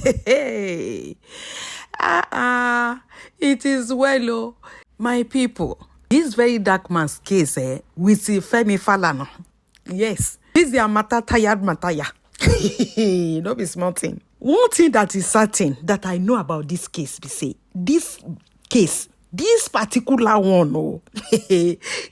Hey, it is well, oh, my people. This very dark man's case, with FEMI FALANA. Yes, this is a matter tired matter. No be small thing. One thing that is certain that I know about this case, be say this case, this particular one, oh,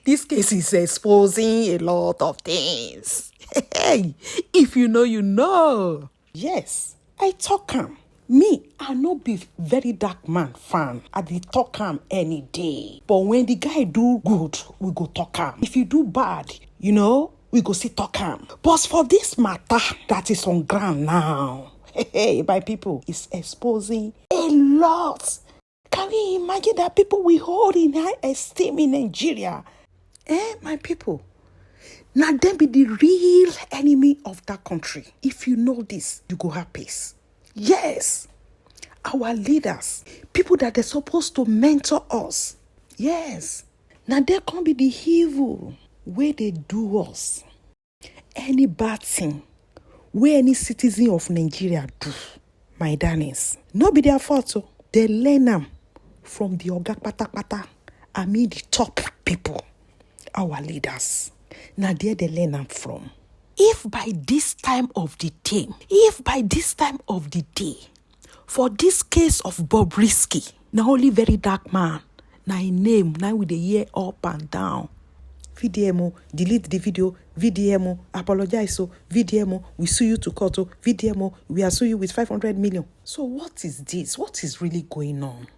this case is exposing a lot of things. Hey, if you know, you know. Yes, I talk am. Me, I no be very dark man fan. I dey talk am any day. But when the guy do good, we go talk am. If you do bad, we go see talk am. But for this matter that is on ground now, hey, my people, it's exposing a lot. Can we imagine that people we hold in high esteem in Nigeria? My people. Now, them be the real enemy of that country. If you know this, you go have peace. Yes, our leaders, people that they're supposed to mentor us. Yes, now there can be the evil where they do us. Any bad thing where any citizen of Nigeria do, my darlings, no be their fault. So they learn them from the oga pata. I mean the top people, our leaders. Now there they learn them from. If by this time of the day, for this case of BOBRISKY, now only very dark man, now a name, now with the year up and down. VDM, delete the video. VDM, apologize. So VDM, we sue you to court. VDM, we are sue you with 500 million. So what is this? What is really going on?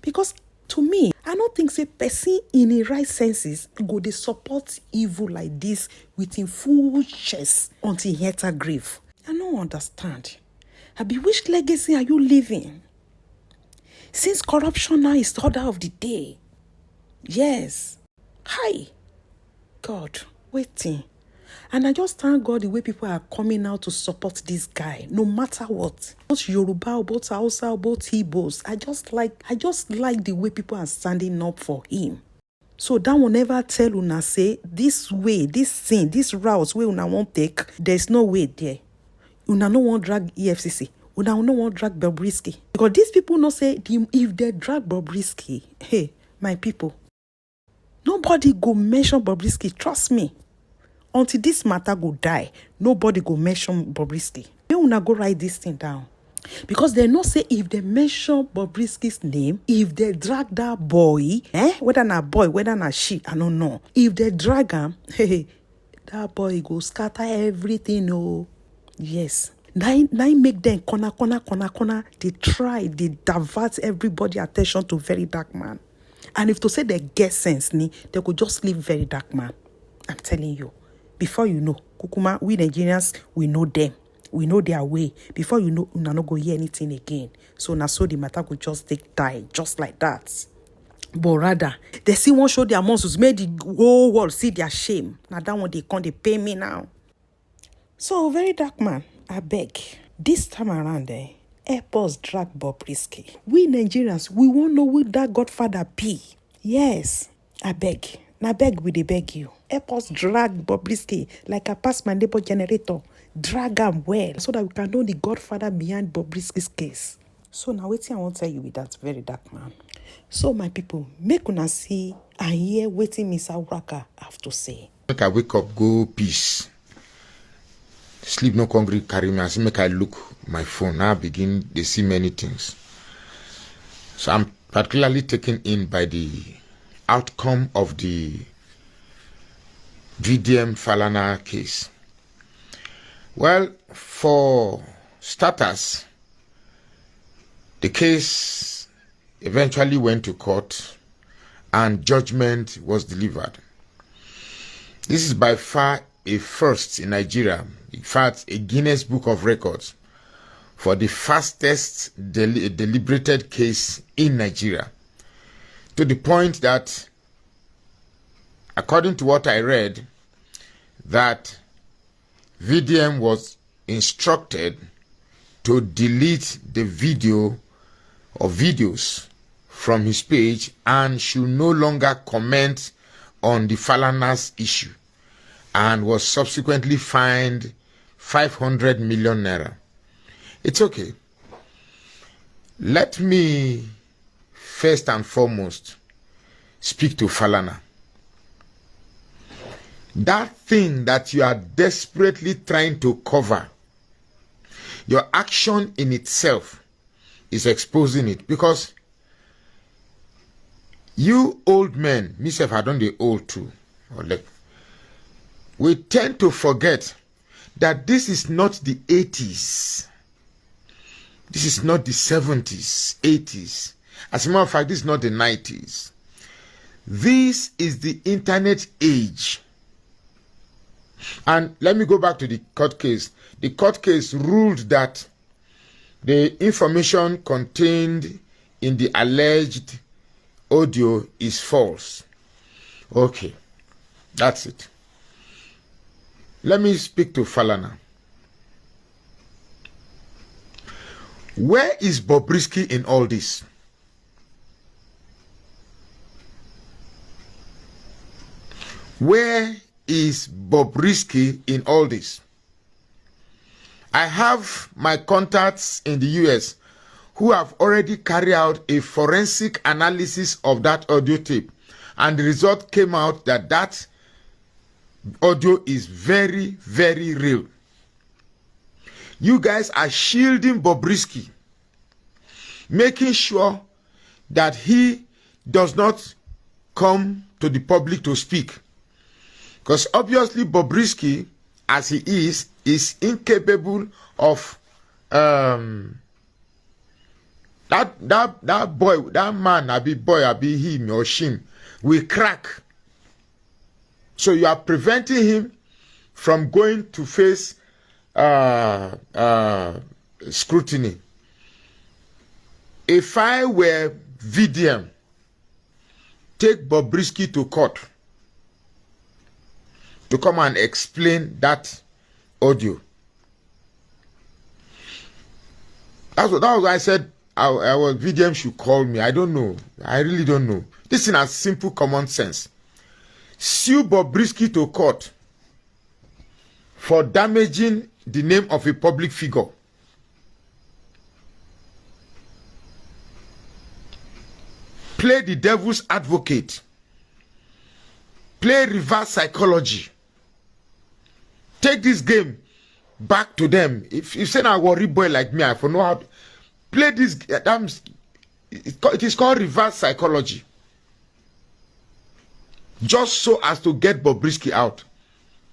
Because to me, I don't think say person in the right senses go they support evil like this with in full chest until he hit a grave. I don't understand. Which legacy are you living? Since corruption now is the order of the day. Yes. Hi. God, waiting. And I just thank God the way people are coming out to support this guy, no matter what. Both Yoruba, both Hausa, both Igbos. I just like the way people are standing up for him. So that will never tell una say this way, this thing, this route where una won't take, there's no way there. Una no want drag EFCC. Una no want drag BOBRISKY. Because these people no say if they drag BOBRISKY, hey, my people, nobody go mention BOBRISKY. Trust me. Until this matter go die, nobody go mention BOBRISKY. They will not go write this thing down. Because they know say if they mention BOBRISKY's name, if they drag that boy, whether not boy, whether not she, I don't know. If they drag him, hey, that boy go scatter everything, oh. Yes. Now make them corner. They divert everybody attention to very dark man. And if to say they get sense, they could just leave very dark man. I'm telling you. Before you know, Kukuma, we Nigerians, we know them. We know their way. Before you know, una no go hear anything again. So now so the matter could just die, just like that. But rather, they see one show their monsters, made the whole world see their shame. Now that one they pay me now. So very dark man, I beg. This time around, help us drag BOBRISKY. We Nigerians, we won't know who that Godfather be. Yes, I beg. Now beg we dey beg you. Help us drag BOBRISKY like a past my neighbor generator. Drag him well so that we can know the Godfather behind BOBRISKY's case. So now wetin I want to tell you with that very dark man. So my people, make una see and hear wetin Mr. Uraka have to say. Make I wake up, go peace. Sleep no hungry carry me. I say make I look my phone. Now I begin to see many things. So I'm particularly taken in by the outcome of the VDM FALANA case. Well, for starters, the case eventually went to court and judgment was delivered. This is by far a first in Nigeria, in fact, a Guinness Book of Records for the fastest deliberated case in Nigeria. To the point that, according to what I read, that VDM was instructed to delete the video or videos from his page and should no longer comment on the FALANA's issue, and was subsequently fined 500 million naira. It's okay. Let me first and foremost speak to FALANA. That thing that you are desperately trying to cover, your action in itself is exposing it, because you old men, myself, I don't the old too, we tend to forget that this is not the 80s. This is not the 70s, 80s. As a matter of fact, this is not the 90s. This is the internet age. And let me go back to the court case. The court case ruled that the information contained in the alleged audio is false. Okay, that's it. Let me speak to FALANA. Where is BOBRISKY in all this? Where is BOBRISKY in all this? I have my contacts in the US who have already carried out a forensic analysis of that audio tape, and the result came out that that audio is very, very real. You guys are shielding BOBRISKY, making sure that he does not come to the public to speak. Because obviously BOBRISKY, as he is incapable of that boy, that man, I be boy, I be him or she, will crack. So you are preventing him from going to face scrutiny. If I were VDM, take BOBRISKY to court to come and explain that audio. That was why I said our VDM should call me. I don't know. I really don't know. This is a simple common sense. Sue BOBRISKY to court for damaging the name of a public figure. Play the devil's advocate. Play reverse psychology. Take this game back to them. If you say a worry boy like me, I for know how to play this. It is called reverse psychology. Just so as to get BOBRISKY out.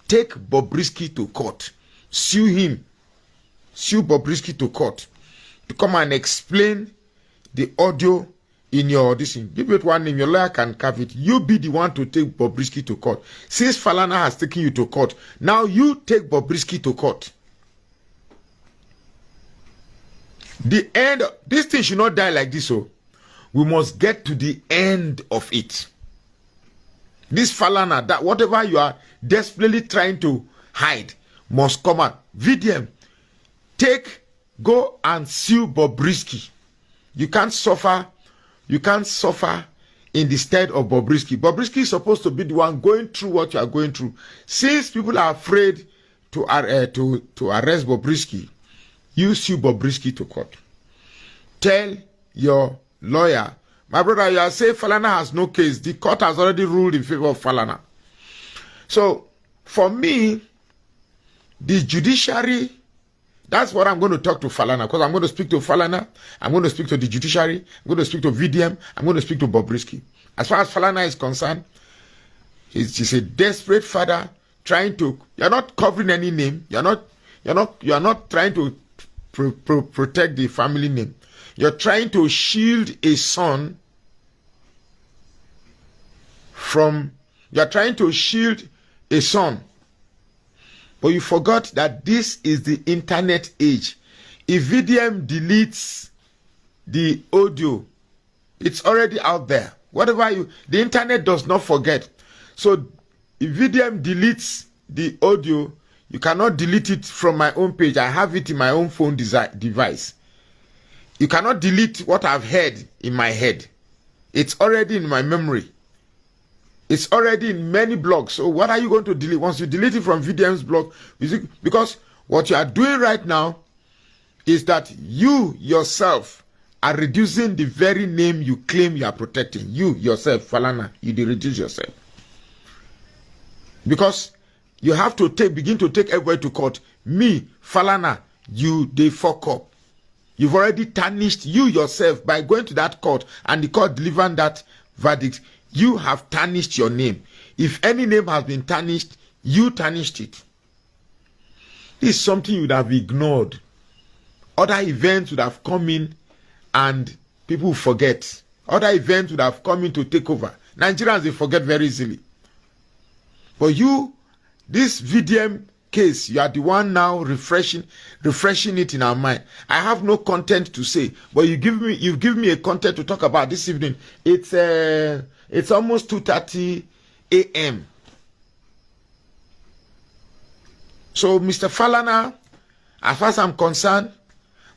Take BOBRISKY to court. Sue him. Sue BOBRISKY to court to come and explain the audio in your audition. Give it one name, your lawyer can carve it. You be the one to take BOBRISKY to court. Since FALANA has taken you to court, now you take BOBRISKY to court. The end, this thing should not die like this. So we must get to the end of it. This FALANA, that whatever you are desperately trying to hide, must come out. VDM, go and sue BOBRISKY. You can't suffer in the stead of BOBRISKY. BOBRISKY is supposed to be the one going through what you are going through. Since people are afraid to arrest BOBRISKY, you sue BOBRISKY to court. Tell your lawyer, my brother, you are saying FALANA has no case. The court has already ruled in favor of FALANA. So, for me, the judiciary, that's what I'm going to talk to FALANA, because I'm going to speak to FALANA, I'm going to speak to the judiciary, I'm going to speak to VDM, I'm going to speak to BOBRISKY. As far as FALANA is concerned, he's a desperate father trying to, you're not covering any name, you're not trying to protect the family name. You're trying to shield a son from, you're trying to shield a son. But you forgot that this is the internet age. If VDM deletes the audio, it's already out there. Whatever the internet does not forget. So if VDM deletes the audio, you cannot delete it from my own page. I have it in my own phone device. You cannot delete what I've heard in my head. It's already in my memory. It's already in many blogs. So what are you going to delete? Once you delete it from VDM's blog, because what you are doing right now is that you yourself are reducing the very name you claim you are protecting. You yourself, Falana, you reduce yourself. Because you have to begin to take everybody to court. Me, Falana, you, they fuck up. You've already tarnished you yourself by going to that court and the court delivering that verdict. You have tarnished your name. If any name has been tarnished, you tarnished it. This is something you would have ignored. Other events would have come in and people forget. Other events would have come in to take over. Nigerians, they forget very easily. But you, this VDM case, you are the one now refreshing it in our mind. I have no content to say, but you've given me a content to talk about this evening. It's almost 2:30 a.m. So, Mr. Falana, as far as I'm concerned,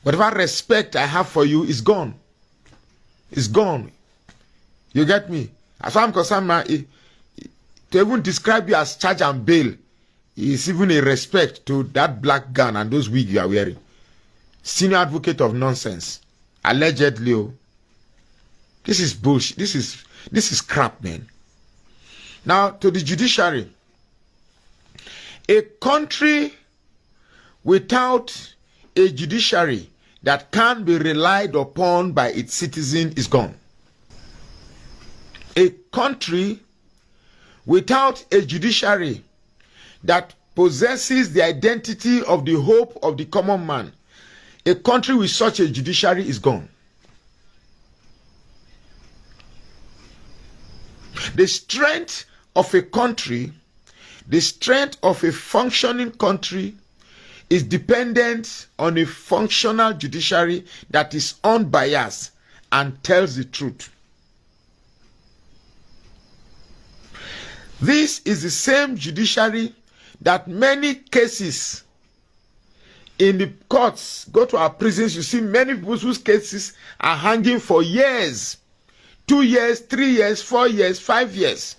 whatever respect I have for you is gone. It's gone. You get me? As far as I'm concerned, to even describe you as charge and bail is even a respect to that black gown and those wigs you are wearing. Senior advocate of nonsense. Allegedly. Oh. This is bullshit. This is crap, man. Now, to the judiciary. A country without a judiciary that can be relied upon by its citizens is gone. A country without a judiciary that possesses the identity of the hope of the common man, a country with such a judiciary is gone. The strength of a country, the strength of a functioning country is dependent on a functional judiciary that is unbiased and tells the truth. This is the same judiciary that many cases in the courts, go to our prisons, you see many people whose cases are hanging for years. 2 years, 3 years, 4 years, 5 years.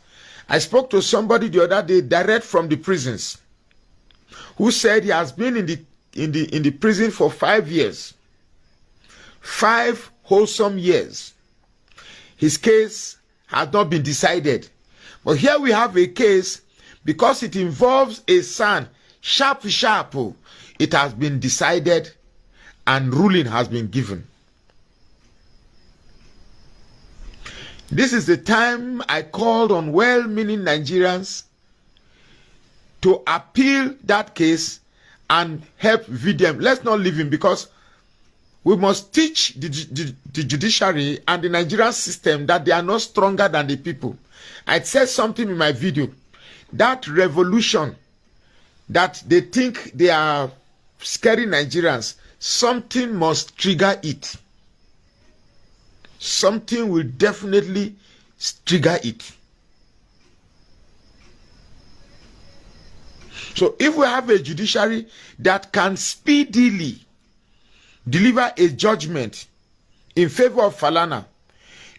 I spoke to somebody the other day direct from the prisons who said he has been in the prison for 5 years. 5 wholesome years. His case has not been decided. But here we have a case, because it involves a son, sharp, it has been decided and ruling has been given. This is the time I called on well-meaning Nigerians to appeal that case and help VDM. Let's not leave him, because we must teach the judiciary and the Nigerian system that they are not stronger than the people. I said something in my video. That revolution that they think they are scaring Nigerians, something must trigger it. Something will definitely trigger it. So if we have a judiciary that can speedily deliver a judgment in favor of Falana,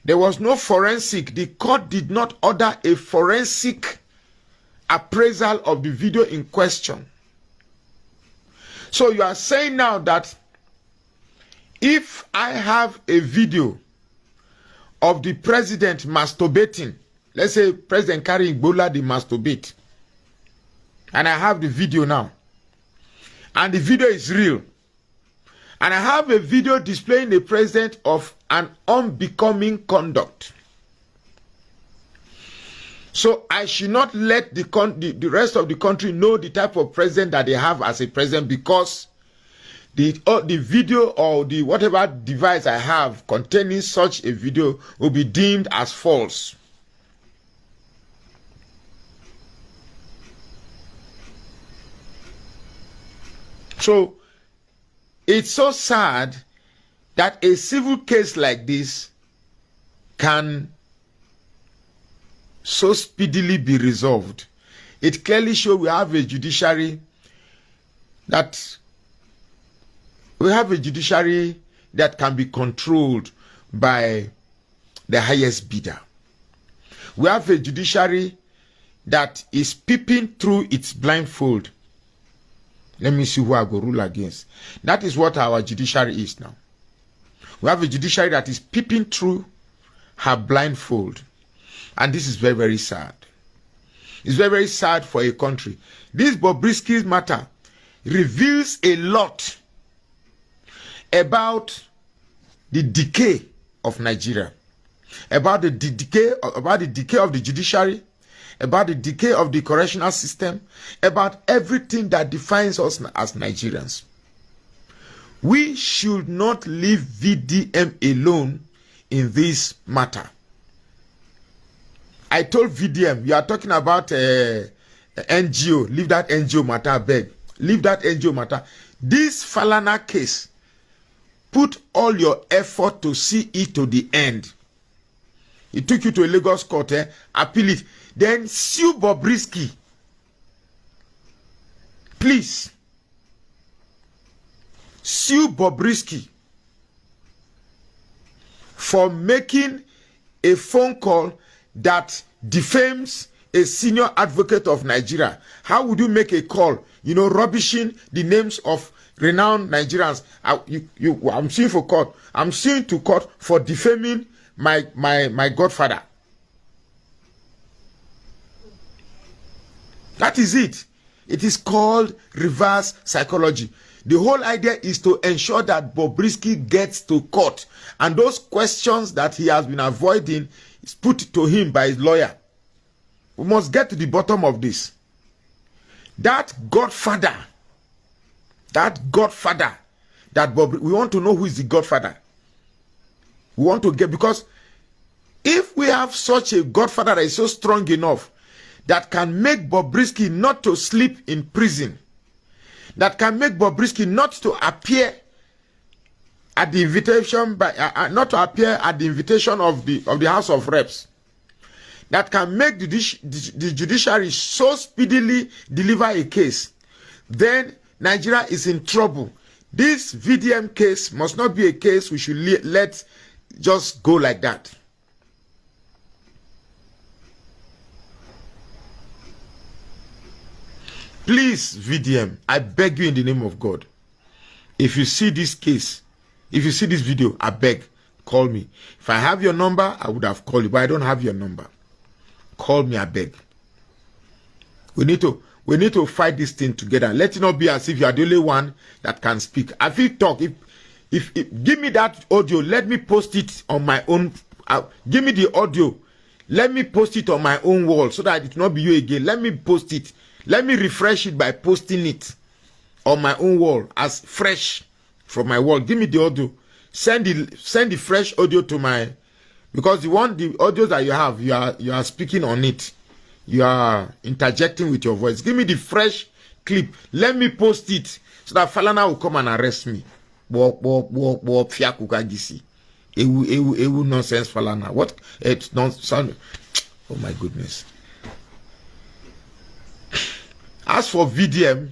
there was no forensic. The court did not order a forensic appraisal of the video in question. So you are saying now that if I have a video of the president masturbating, let's say President carrying Ebola, they masturbate, and I have the video now, and the video is real, and I have a video displaying the president of an unbecoming conduct, so I should not let the rest of the country know the type of president that they have as a president, because the video or the whatever device I have containing such a video will be deemed as false. So it's so sad that a civil case like this can so speedily be resolved. It clearly shows we have a judiciary that can be controlled by the highest bidder. We have a judiciary that is peeping through its blindfold. Let me see who I go rule against. That is what our judiciary is now. We have a judiciary that is peeping through her blindfold. And this is very, very sad. It's very, very sad for a country. This Bobrisky matter reveals a lot about the decay of Nigeria, about the decay of the judiciary, about the decay of the correctional system, about everything that defines us as Nigerians. We should not leave VDM alone in this matter. I told VDM, you are talking about NGO. Leave that NGO matter, I beg. Leave that NGO matter. This FALANA case, put all your effort to see it to the end. It took you to a Lagos court, appeal it. Then sue Bobrisky. Please. Sue Bobrisky for making a phone call that defames a senior advocate of Nigeria. How would you make a call, rubbishing the names of renowned Nigerians? I'm suing for court. I'm suing to court for defaming my godfather. That is it. It is called reverse psychology. The whole idea is to ensure that Bobrisky gets to court, and those questions that he has been avoiding is put to him by his lawyer. We must get to the bottom of this. That godfather, that we want to know who is the godfather. We want to get, because if we have such a godfather that is so strong enough that can make Bobrisky not to sleep in prison, that can make Bobrisky not to appear at the invitation not to appear at the invitation of the House of Reps, that can make the judiciary so speedily deliver a case, then Nigeria is in trouble. This VDM case must not be a case we should let just go like that. Please, VDM, I beg you in the name of God, if you see this case, if you see this video, I beg, call me. If I have your number, I would have called you, but I don't have your number. Call me, I beg. We need to fight this thing together. Let it not be as if you are the only one that can speak. I feel talk. If give me that audio, let me post it on my own. Give me the audio. Let me post it on my own wall so that it will not be you again. Let me post it. Let me refresh it by posting it on my own wall as fresh from my wall. Give me the audio. Send the fresh audio to my, because the audio that you have, you are speaking on it. You are interjecting with your voice. Give me the fresh clip. Let me post it so that Falana will come and arrest me. Ewu nonsense Falana. What? It's nonsense. Oh my goodness. As for VDM,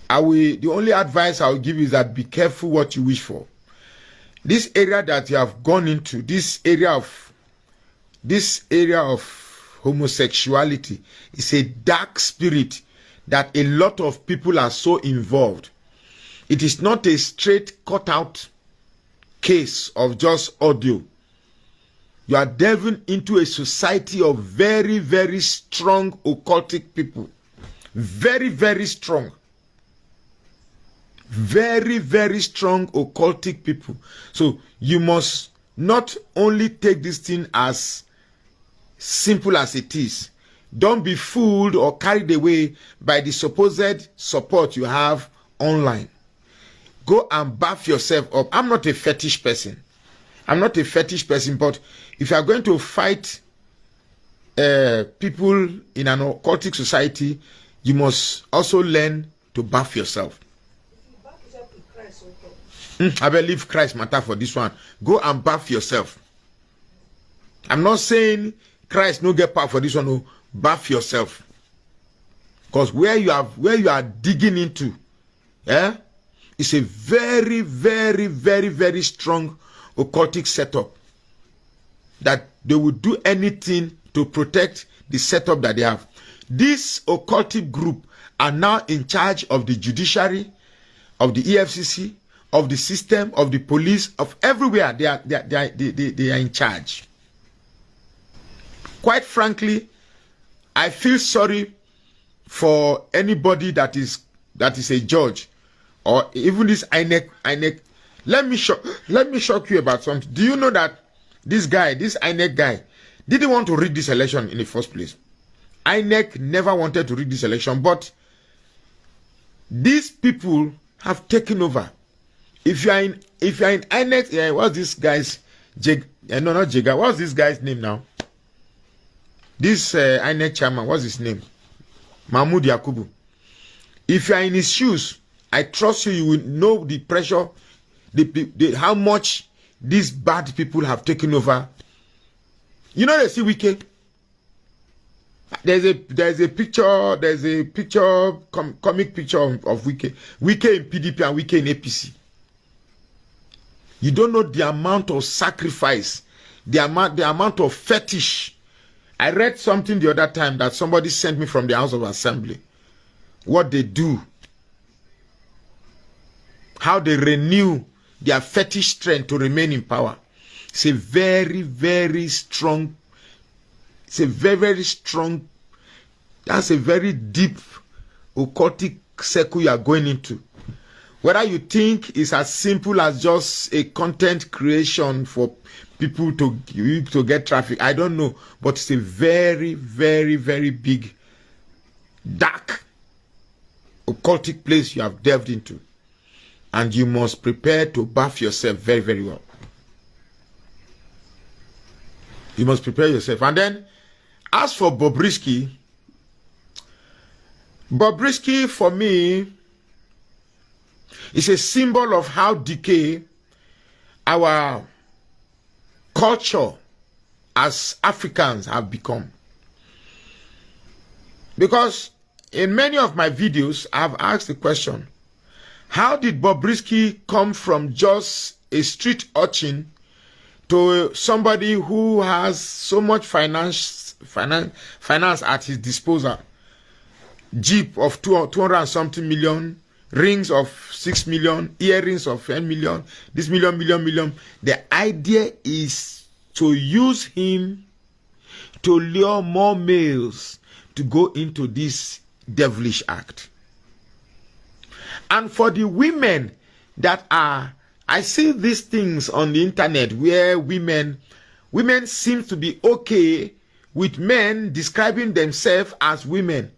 the only advice I will give you is that be careful what you wish for. This area that you have gone into, this area of homosexuality, is a dark spirit that a lot of people are so involved. It is not a straight cut out case of just audio. You are delving into a society of very, very strong occultic people. Very, very strong. Very, very strong occultic people. So you must not only take this thing as simple as it is. Don't be fooled or carried away by the supposed support you have online. Go and bath yourself up. I'm not a fetish person. I'm not a fetish person, but if you are going to fight people in an occultic society, you must also learn to bath yourself. I believe Christ matter for this one. Go and bath yourself. I'm not saying Christ no get power for this one. No, bath yourself. Because where you are digging into, it's a very, very, very, very strong occultic setup that they would do anything to protect the setup that they have. This occultic group are now in charge of the judiciary, of the EFCC, of the system, of the police, of everywhere. They are in charge. Quite frankly, I feel sorry for anybody that is a judge, or even this INEC. Let me shock you about something. Do you know that this INEC guy, didn't want to rig this election in the first place? INEC never wanted to rig this election, but these people have taken over. If you are in INEC, what's this guy's what's this guy's name now? This INEC chairman, what's his name? Mahmoud Yakubu. If you are in his shoes, I trust you will know the pressure, how much these bad people have taken over. You know, they see Wike. There's a picture, comic picture of Wike. Wike in PDP and Wike in APC. You don't know the amount of sacrifice, the amount of fetish. I read something the other time that somebody sent me from the House of Assembly. What they do, how they renew their fetish strength to remain in power. It's a very, very strong. It's a very, very strong. That's a very deep occultic circle you are going into. Whether you think it's as simple as just a content creation for people to get traffic, I don't know. But it's a very, very, very big, dark, occultic place you have delved into. And you must prepare to bath yourself very, very well. You must prepare yourself. And then, as for Bobrisky for me is a symbol of how decay our culture as Africans have become. Because in many of my videos, I've asked the question, how did Bobrisky come from just a street urchin to somebody who has so much finance at his disposal? Jeep of 200 and something million, rings of 6 million, earrings of 10 million, this million. The idea is to use him to lure more males to go into this devilish act. And for the women that are, I see these things on the internet where women seem to be okay with men describing themselves as women.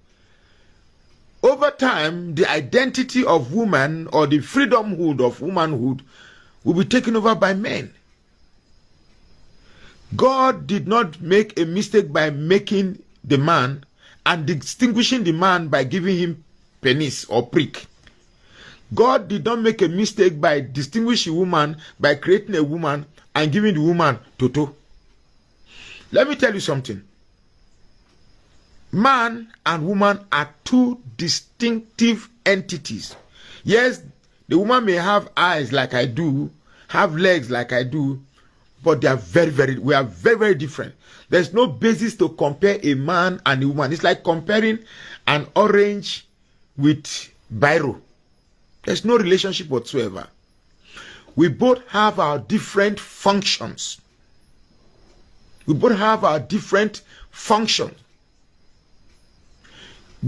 Over time, the identity of woman or the freedomhood of womanhood will be taken over by men. God did not make a mistake by making the man and distinguishing the man by giving him penis or prick. God did not make a mistake by distinguishing a woman by creating a woman and giving the woman toto. Let me tell you something. Man and woman are two distinctive entities. Yes, the woman may have eyes like I do, have legs like I do, but we are very, very different. There's no basis to compare a man and a woman. It's like comparing an orange with biro. There's no relationship whatsoever. We both have our different functions.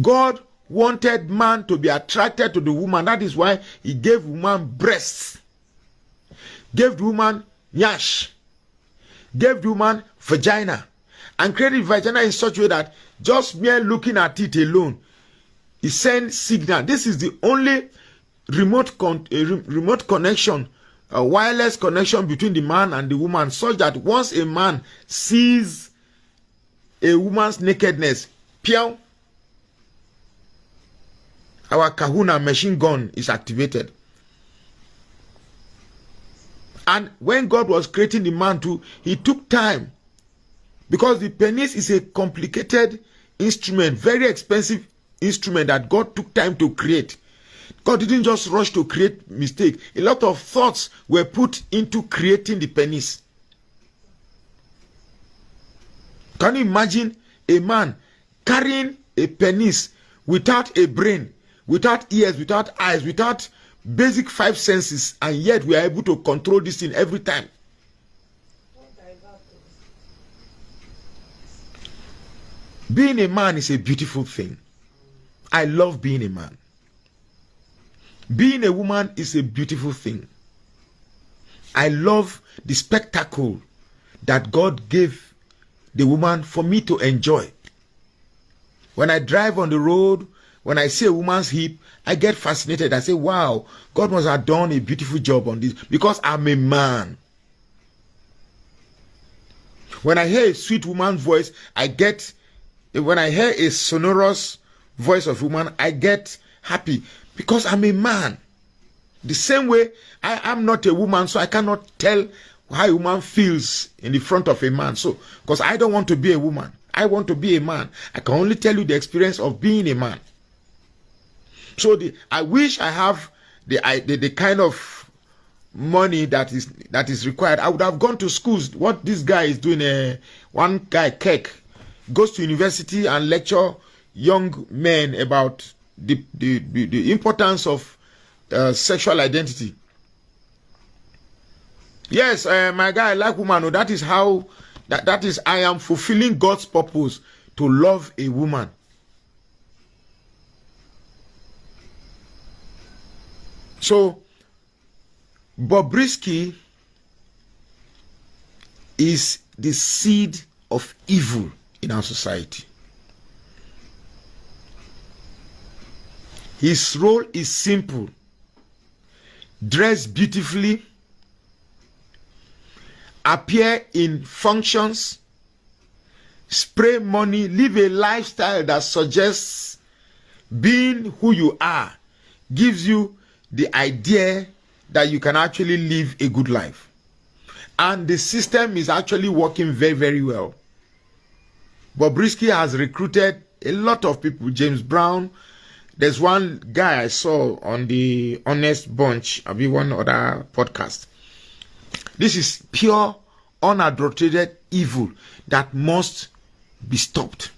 God wanted man to be attracted to the woman. That is why he gave woman breasts, gave the woman yash, gave the woman vagina, and created vagina in such a way that just mere looking at it alone, it sends signal. This is the only remote connection, a wireless connection between the man and the woman, such that once a man sees a woman's nakedness, pew, our kahuna machine gun is activated. And when God was creating the man too, he took time, because the penis is a complicated instrument, very expensive instrument that God took time to create. God didn't just rush to create mistake. A lot of thoughts were put into creating the penis. Can you imagine a man carrying a penis without a brain, without ears, without eyes, without basic 5 senses, and yet we are able to control this thing every time. Being a man is a beautiful thing. I love being a man. Being a woman is a beautiful thing. I love the spectacle that God gave the woman for me to enjoy. When I drive on the road, when I see a woman's hip, I get fascinated. I say, wow, God must have done a beautiful job on this, because I'm a man. When I hear a sweet woman's voice, when I hear a sonorous voice of woman, I get happy, because I'm a man. The same way, I am not a woman, so I cannot tell how a woman feels in the front of a man. So, because I don't want to be a woman, I want to be a man. I can only tell you the experience of being a man. So I wish I have the kind of money that is required. I would have gone to schools. What this guy is doing, one guy, Keck, goes to university and lecture young men about the importance of sexual identity. Yes, my guy, I like woman. Oh, that is how that is. I am fulfilling God's purpose to love a woman. So, Bobrisky is the seed of evil in our society. His role is simple: dress beautifully, appear in functions, spray money, live a lifestyle that suggests being who you are, gives you the idea that you can actually live a good life. And the system is actually working very, very well. Bobrisky has recruited a lot of people. James Brown. There's one guy I saw on the Honest Bunch, I'll be one other podcast. This is pure, unadulterated evil that must be stopped.